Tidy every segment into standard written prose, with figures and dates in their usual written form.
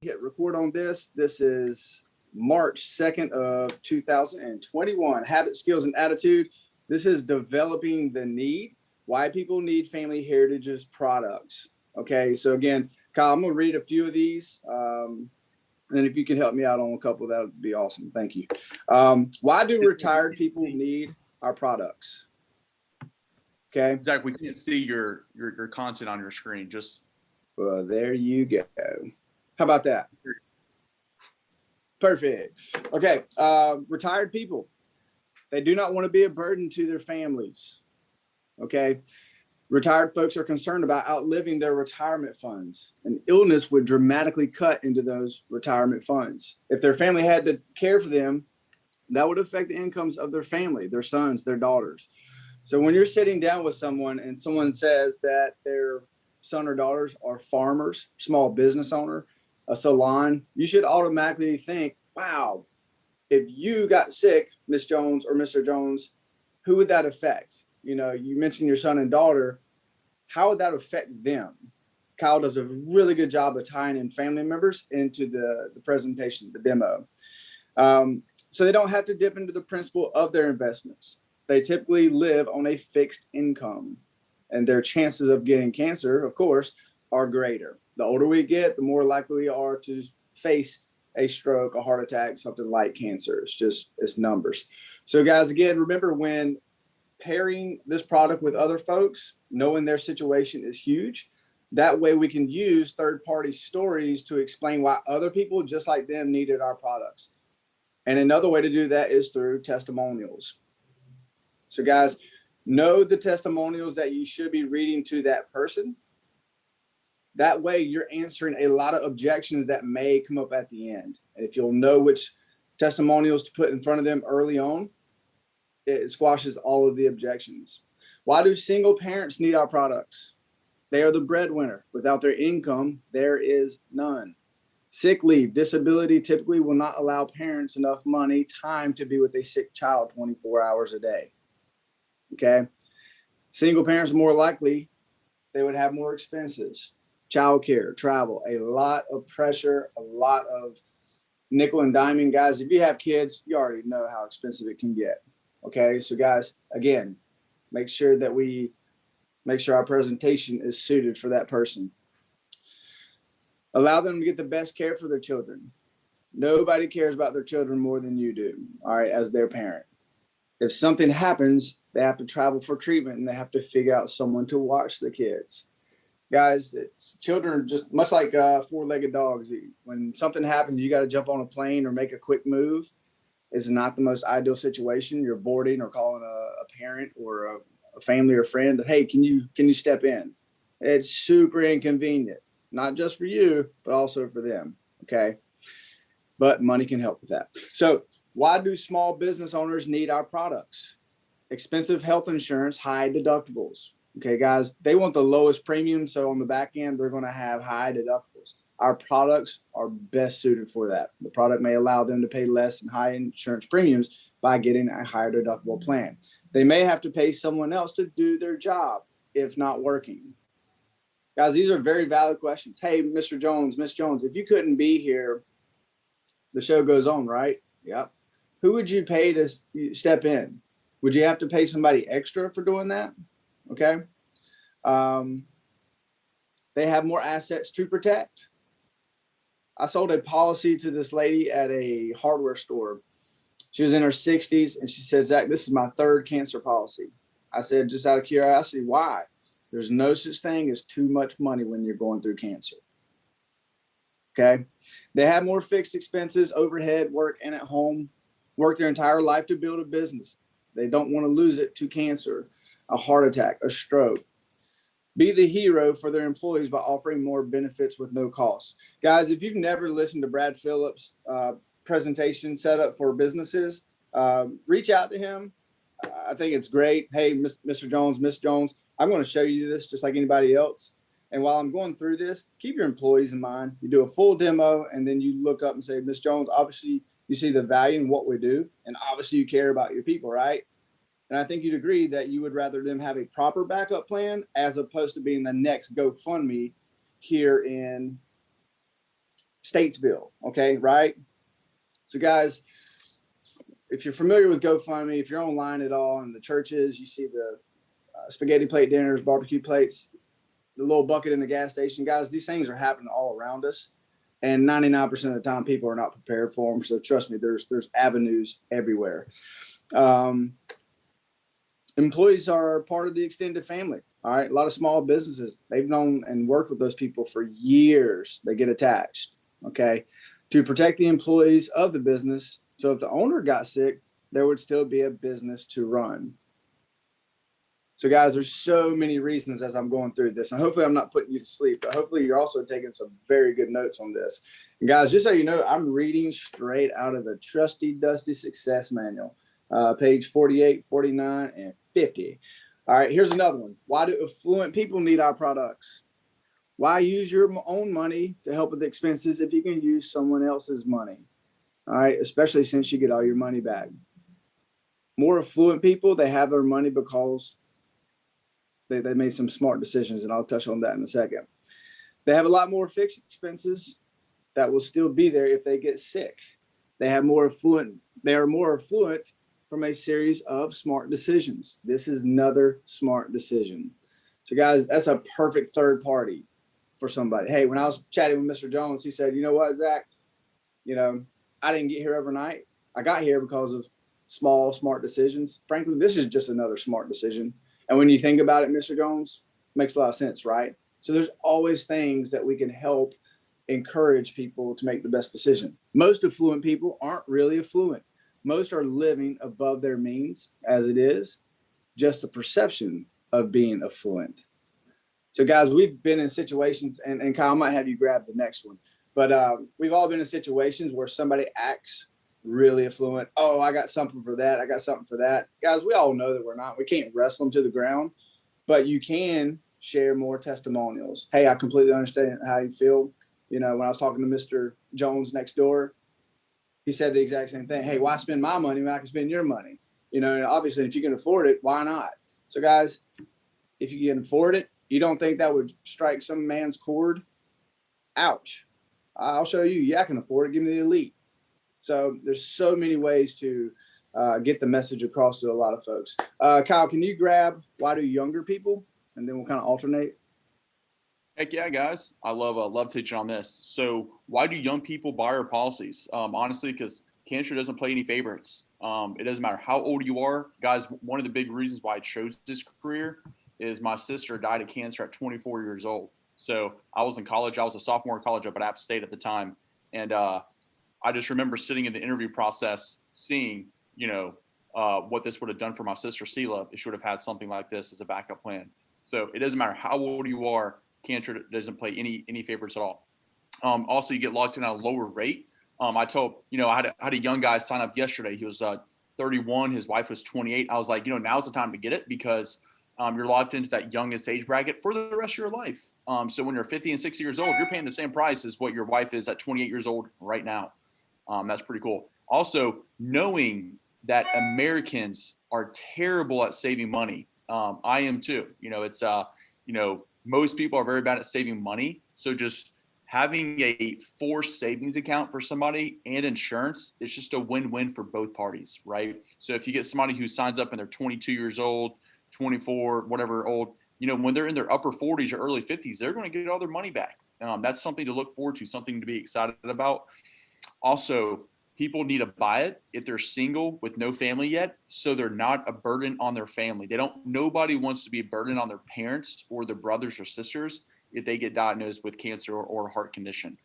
hit record on this. This is March 2nd of 2021. Habit, skills, and attitude. This is developing the need, why people need Family Heritage's products. Okay, so again, Kyle, I'm going to read a few of these. And if you can help me out on a couple, that would be awesome. Thank you. Why do retired people need our products? Okay. Zach, we can't see your content on your screen. Just there you go. How about that? Perfect. Okay. Retired people, they do not want to be a burden to their families. Okay. Retired folks are concerned about outliving their retirement funds. An illness would dramatically cut into those retirement funds. If their family had to care for them, that would affect the incomes of their family, their sons, their daughters. So when you're sitting down with someone and someone says that their son or daughters are farmers, small business owner, a salon, you should automatically think, wow, if you got sick, Miss Jones or Mr. Jones, who would that affect? You know, you mentioned your son and daughter. How would that affect them? Kyle does a really good job of tying in family members into the presentation, the demo. So they don't have to dip into the principal of their investments. They typically live on a fixed income, and their chances of getting cancer, of course, are greater. The older we get, the more likely we are to face a stroke, a heart attack, something like cancer. It's numbers. So guys, again, remember when pairing this product with other folks, knowing their situation is huge. That way we can use third-party stories to explain why other people just like them needed our products. And another way to do that is through testimonials. So guys, know the testimonials that you should be reading to that person. That way you're answering a lot of objections that may come up at the end. And if you'll know which testimonials to put in front of them early on, it squashes all of the objections. Why do single parents need our products? They are the breadwinner. Without their income, there is none. Sick leave, disability typically will not allow parents enough time to be with a sick child 24 hours a day. Okay. Single parents are more likely, they would have more expenses, childcare, travel, a lot of pressure, a lot of nickel and diming. Guys, if you have kids, you already know how expensive it can get. Okay, so guys, again, make sure our presentation is suited for that person. Allow them to get the best care for their children. Nobody cares about their children more than you do, all right, as their parent. If something happens, they have to travel for treatment and they have to figure out someone to watch the kids. Guys, children are just much like four-legged dogs. When something happens, you got to jump on a plane or make a quick move. It's not the most ideal situation. You're boarding or calling a parent or a family or friend. Hey, can you step in? It's super inconvenient, not just for you, but also for them. Okay. But money can help with that. So why do small business owners need our products? Expensive health insurance, high deductibles. Okay, guys, they want the lowest premium. So on the back end, they're going to have high deductibles. Our products are best suited for that. The product may allow them to pay less in high insurance premiums by getting a higher deductible plan. They may have to pay someone else to do their job if not working. Guys, these are very valid questions. Hey, Mr. Jones, Miss Jones, if you couldn't be here, the show goes on, right? Yep. Who would you pay to step in? Would you have to pay somebody extra for doing that? Okay. They have more assets to protect. I sold a policy to this lady at a hardware store. She was in her 60s and she said, Zach, this is my third cancer policy. I said, just out of curiosity, why? There's no such thing as too much money when you're going through cancer. Okay. They have more fixed expenses, overhead, work, and at home, work their entire life to build a business. They don't want to lose it to cancer, a heart attack, a stroke. Be the hero for their employees by offering more benefits with no cost. Guys, if you've never listened to Brad Phillips' presentation setup for businesses, reach out to him. I think it's great. Hey, Mr. Jones, Miss Jones, I'm going to show you this just like anybody else. And while I'm going through this, keep your employees in mind. You do a full demo, and then you look up and say, Miss Jones, obviously you see the value in what we do, and obviously you care about your people, right? And I think you'd agree that you would rather them have a proper backup plan as opposed to being the next GoFundMe here in Statesville. Okay, right? So guys, if you're familiar with GoFundMe, if you're online at all in the churches, you see the spaghetti plate dinners, barbecue plates, the little bucket in the gas station. Guys, these things are happening all around us. And 99% of the time, people are not prepared for them. So trust me, there's avenues everywhere. Employees are part of the extended family. All right. A lot of small businesses, they've known and worked with those people for years. They get attached. Okay. To protect the employees of the business. So if the owner got sick, there would still be a business to run. So guys, there's so many reasons as I'm going through this, and hopefully I'm not putting you to sleep, but hopefully you're also taking some very good notes on this. And guys, just so you know, I'm reading straight out of the Trusty Dusty Success Manual, page 48, 49, and 50. All right, here's another one. Why do affluent people need our products? Why use your own money to help with the expenses if you can use someone else's money? All right, especially since you get all your money back. More affluent people, they have their money because they made some smart decisions, and I'll touch on that in a second. They have a lot more fixed expenses that will still be there if they get sick. They are more affluent from a series of smart decisions. This is another smart decision. So guys, that's a perfect third party for somebody. Hey, when I was chatting with Mr. Jones, he said, you know what, Zach, I didn't get here overnight. I got here because of small, smart decisions. Frankly, this is just another smart decision. And when you think about it, Mr. Jones, makes a lot of sense, right? So there's always things that we can help encourage people to make the best decision. Most affluent people aren't really affluent. Most are living above their means as it is, just the perception of being affluent. So guys, we've been in situations, and Kyle, I might have you grab the next one, but we've all been in situations where somebody acts really affluent. Oh, I got something for that. I got something for that. Guys, we all know that we're not. We can't wrestle them to the ground, but you can share more testimonials. Hey, I completely understand how you feel. When I was talking to Mr. Jones next door, he said the exact same thing. Hey, why spend my money when I can spend your money? And obviously, if you can afford it, why not? So guys, if you can afford it, you don't think that would strike some man's chord? Ouch. I'll show you. Yeah, I can afford it. Give me the elite. So there's so many ways to get the message across to a lot of folks. Kyle, can you grab why do younger people, and then we'll kind of alternate? Heck yeah, guys. I love teaching on this. So why do young people buy our policies? Honestly, because cancer doesn't play any favorites. It doesn't matter how old you are. Guys, one of the big reasons why I chose this career is my sister died of cancer at 24 years old. So I was in college. I was a sophomore in college up at App State at the time. And I just remember sitting in the interview process, seeing, what this would have done for my sister, Sela, if she would have had something like this as a backup plan. So it doesn't matter how old you are, cancer doesn't play any favorites at all. Also, you get locked in at a lower rate. I had a young guy sign up yesterday. He was 31. His wife was 28. I was like, now's the time to get it because you're locked into that youngest age bracket for the rest of your life. So when you're 50 and 60 years old, you're paying the same price as what your wife is at 28 years old right now. That's pretty cool. Also, knowing that Americans are terrible at saving money. I am too. Most people are very bad at saving money. So just having a forced savings account for somebody and insurance, it's just a win-win for both parties, right? So if you get somebody who signs up and they're 22 years old, 24, whatever old, when they're in their upper 40s or early 50s, they're going to get all their money back. That's something to look forward to, something to be excited about. Also, people need to buy it if they're single with no family yet, so they're not a burden on their family. Nobody wants to be a burden on their parents or their brothers or sisters if they get diagnosed with cancer or a heart condition.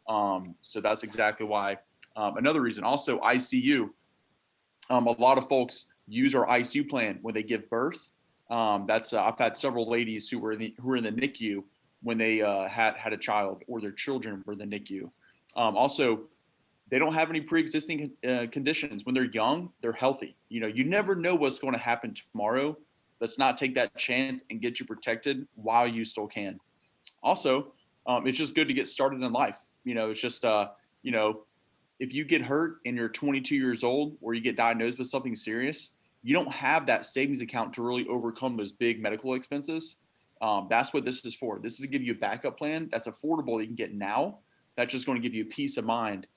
So that's exactly why. Another reason, also ICU. A lot of folks use our ICU plan when they give birth. I've had several ladies who were in the NICU when they had a child, or their children were in the NICU. Also, they don't have any pre-existing conditions. When they're young, they're healthy. You never know what's going to happen tomorrow. Let's not take that chance and get you protected while you still can. Also, it's just good to get started in life. It's just, if you get hurt and you're 22 years old or you get diagnosed with something serious, you don't have that savings account to really overcome those big medical expenses. That's what this is for. This is to give you a backup plan that's affordable that you can get now. That's just going to give you peace of mind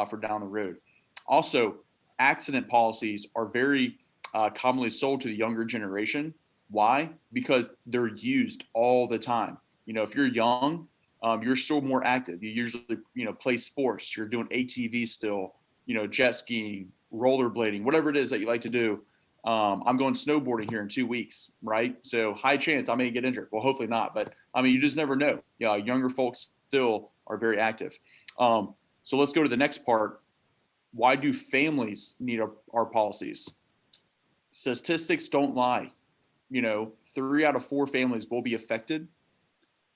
for down the road. Also, accident policies are very commonly sold to the younger generation. Why? Because they're used all the time. If you're young, you're still more active. You usually, play sports. You're doing ATV still, jet skiing, rollerblading, whatever it is that you like to do. I'm going snowboarding here in 2 weeks, right? So high chance I may get injured. Well, hopefully not, but I mean, you just never know. Yeah, younger folks still are very active. So let's go to the next part. Why do families need our policies? Statistics don't lie. 3 out of 4 families will be affected.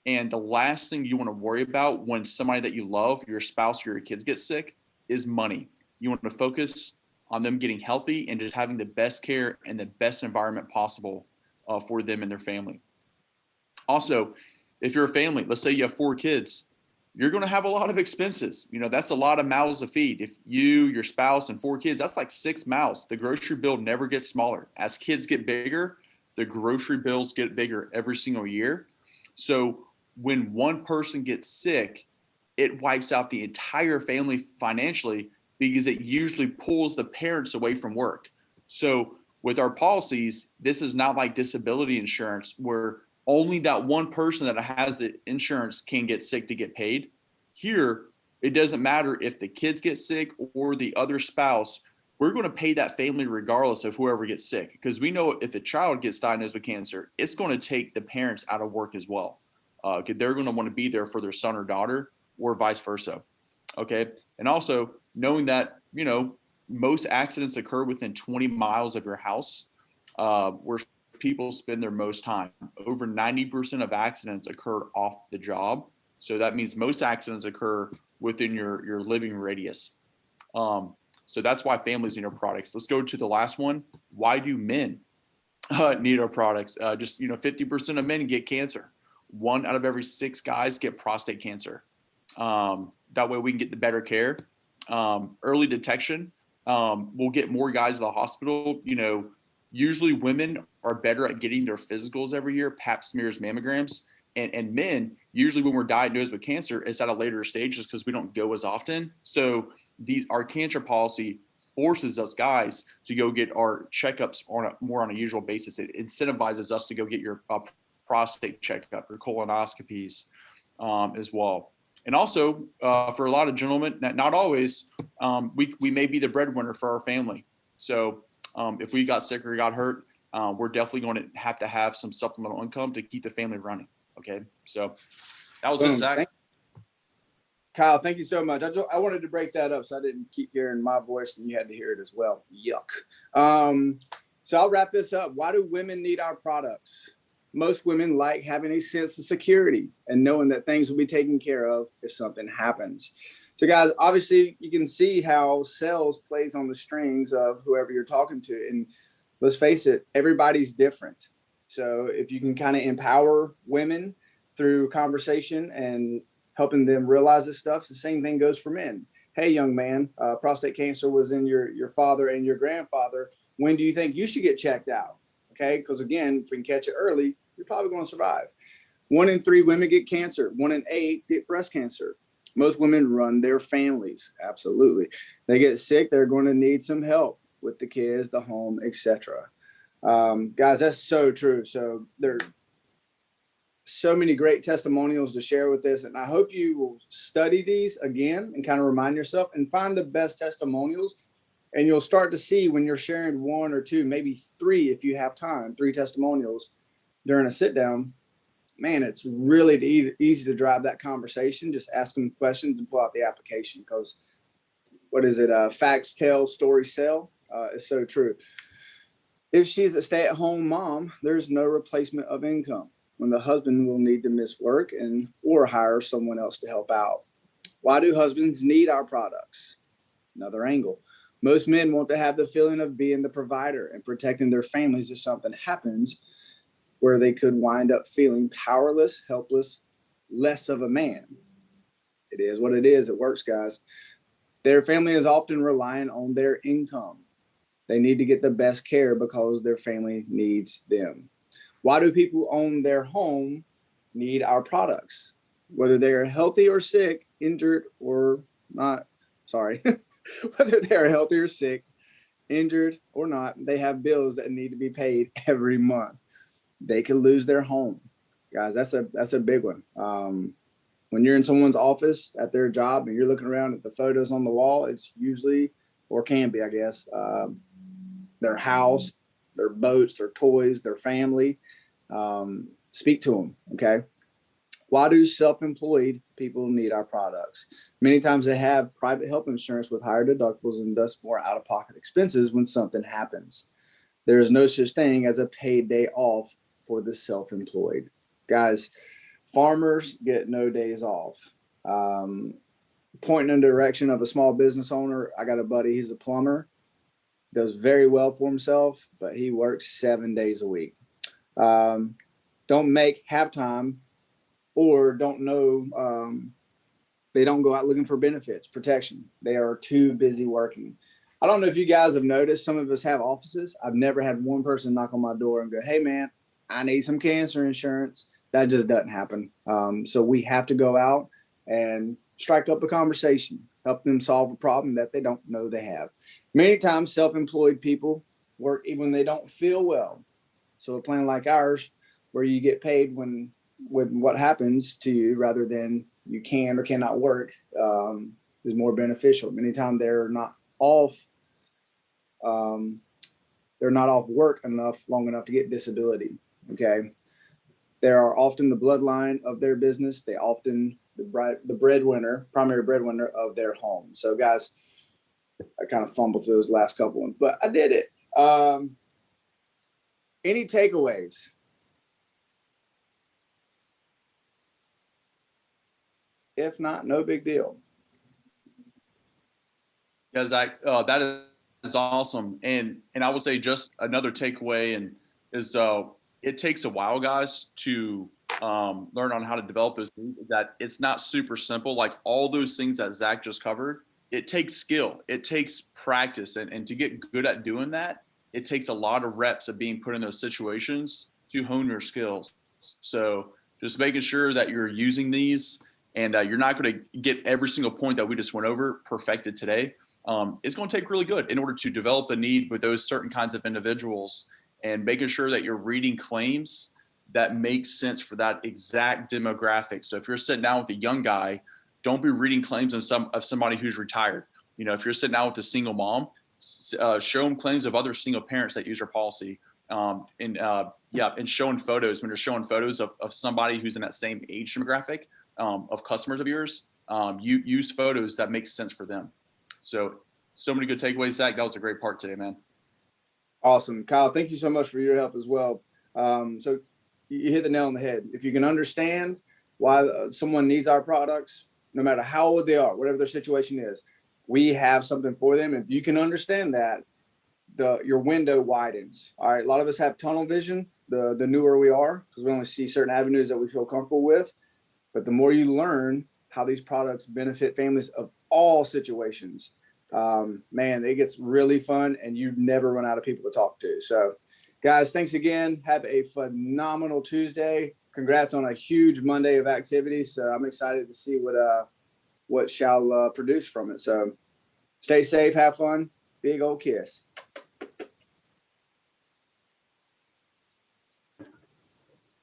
And the last thing you want to worry about when somebody that you love, your spouse or your kids, get sick is money. You want to focus on them getting healthy and just having the best care and the best environment possible for them and their family. Also, if you're a family, let's say you have 4 kids, you're going to have a lot of expenses. That's a lot of mouths to feed. If you, your spouse, and 4 kids, that's like 6 mouths. The grocery bill never gets smaller. As kids get bigger, the grocery bills get bigger every single year. So when one person gets sick, it wipes out the entire family financially because it usually pulls the parents away from work. So with our policies, this is not like disability insurance where only that one person that has the insurance can get sick to get paid. Here, it doesn't matter if the kids get sick or the other spouse, we're going to pay that family regardless of whoever gets sick. Because we know if a child gets diagnosed with cancer, it's going to take the parents out of work as well. Because they're going to want to be there for their son or daughter or vice versa. Okay. And also knowing that, most accidents occur within 20 miles of your house, where people spend their most time. Over 90% of accidents occur off the job. So that means most accidents occur within your living radius. So that's why families need our products. Let's go to the last one. Why do men need our products? Just 50% of men get cancer. 1 out of every 6 guys get prostate cancer. That way we can get the better care. Early detection. We'll get more guys to the hospital. Usually women are better at getting their physicals every year, pap smears, mammograms. And men, usually when we're diagnosed with cancer, it's at a later stage just because we don't go as often. So our cancer policy forces us guys to go get our checkups more on a usual basis. It incentivizes us to go get your prostate checkup or colonoscopies as well. And also for a lot of gentlemen, not always, we may be the breadwinner for our family. So if we got sick or got hurt, we're definitely going to have some supplemental income to keep the family running. Okay, so that was it, Zach. Kyle, thank you so much. I wanted to break that up so I didn't keep hearing my voice and you had to hear it as well. Yuck. So I'll wrap this up. Why do women need our products? Most women like having a sense of security and knowing that things will be taken care of if something happens. So guys, obviously you can see how sales plays on the strings of whoever you're talking to. And let's face it, everybody's different. So if you can kind of empower women through conversation and helping them realize this stuff, the same thing goes for men. Hey, young man, prostate cancer was in your father and your grandfather. When do you think you should get checked out? Okay, because again, if we can catch it early, you're probably going to survive. 1 in 3 women get cancer. 1 in 8 get breast cancer. Most women run their families. Absolutely. They get sick, they're going to need some help with the kids, the home, etc. Guys, that's so true. So there are so many great testimonials to share with this. And I hope you will study these again and kind of remind yourself and find the best testimonials. And you'll start to see when you're sharing 1 or 2, maybe 3, if you have time, 3 testimonials during a sit down. Man, it's really easy to drive that conversation. Just ask them questions and pull out the application, because what is it? Facts tell, stories sell. It's so true. If she's a stay-at-home mom, there's no replacement of income when the husband will need to miss work or hire someone else to help out. Why do husbands need our products? Another angle. Most men want to have the feeling of being the provider and protecting their families if something happens, where they could wind up feeling powerless, helpless, less of a man. It is what it is. It works, guys. Their family is often relying on their income. They need to get the best care because their family needs them. Why do people own their home need our products? Whether they are healthy or sick, injured or not, sorry, whether they're healthy or sick, injured or not, they have bills that need to be paid every month. They could lose their home. Guys, that's a big one. When you're in someone's office at their job and you're looking around at the photos on the wall, it's usually, or can be, I guess, their house, their boats, their toys, their family. Speak to them, okay? Why do self-employed people need our products? Many times they have private health insurance with higher deductibles and thus more out-of-pocket expenses when something happens. There is no such thing as a paid day off for the self-employed. Guys, farmers get no days off. Pointing in the direction of a small business owner, I got a buddy, he's a plumber, does very well for himself, but he works 7 days a week. Don't make half time or don't know, they don't go out looking for benefits, protection. They are too busy working. I don't know if you guys have noticed, some of us have offices. I've never had one person knock on my door and go, hey man, I need some cancer insurance. That just doesn't happen. So we have to go out and strike up a conversation, help them solve a problem that they don't know they have. Many times self-employed people work even when they don't feel well. So a plan like ours, where you get paid when what happens to you rather than you can or cannot work, is more beneficial. Many times they're not off work long enough to get disability. Okay. They are often the bloodline of their business. They often the breadwinner, primary breadwinner of their home. So guys, I kind of fumbled through those last couple ones, but I did it. Any takeaways? If not, no big deal. Yeah, Zach, that is awesome. And I would say just another takeaway is it takes a while, guys, to learn on how to develop those things. Is that it's not super simple. Like all those things that Zach just covered, it takes skill, it takes practice, and to get good at doing that, it takes a lot of reps of being put in those situations to hone your skills. So just making sure that you're using these and you're not going to get every single point that we just went over perfected today. It's going to take really good in order to develop a need with those certain kinds of individuals and making sure that you're reading claims that make sense for that exact demographic. So if you're sitting down with a young guy, don't be reading claims of somebody who's retired. You know, if you're sitting down with a single mom, show them claims of other single parents that use your policy. And showing photos, when you're showing photos of somebody who's in that same age demographic of customers of yours, you use photos that make sense for them. So many good takeaways, Zach. That was a great part today, man. Awesome. Kyle, thank you so much for your help as well. So you hit the nail on the head. If you can understand why someone needs our products, no matter how old they are, whatever their situation is, we have something for them. If you can understand that, your window widens. All right. A lot of us have tunnel vision, the newer we are, because we only see certain avenues that we feel comfortable with. But the more you learn how these products benefit families of all situations, man, it gets really fun and you never run out of people to talk to. So guys, thanks again. Have a phenomenal Tuesday. Congrats on a huge Monday of activities. So I'm excited to see what shall produce from it. So stay safe, have fun, big old kiss.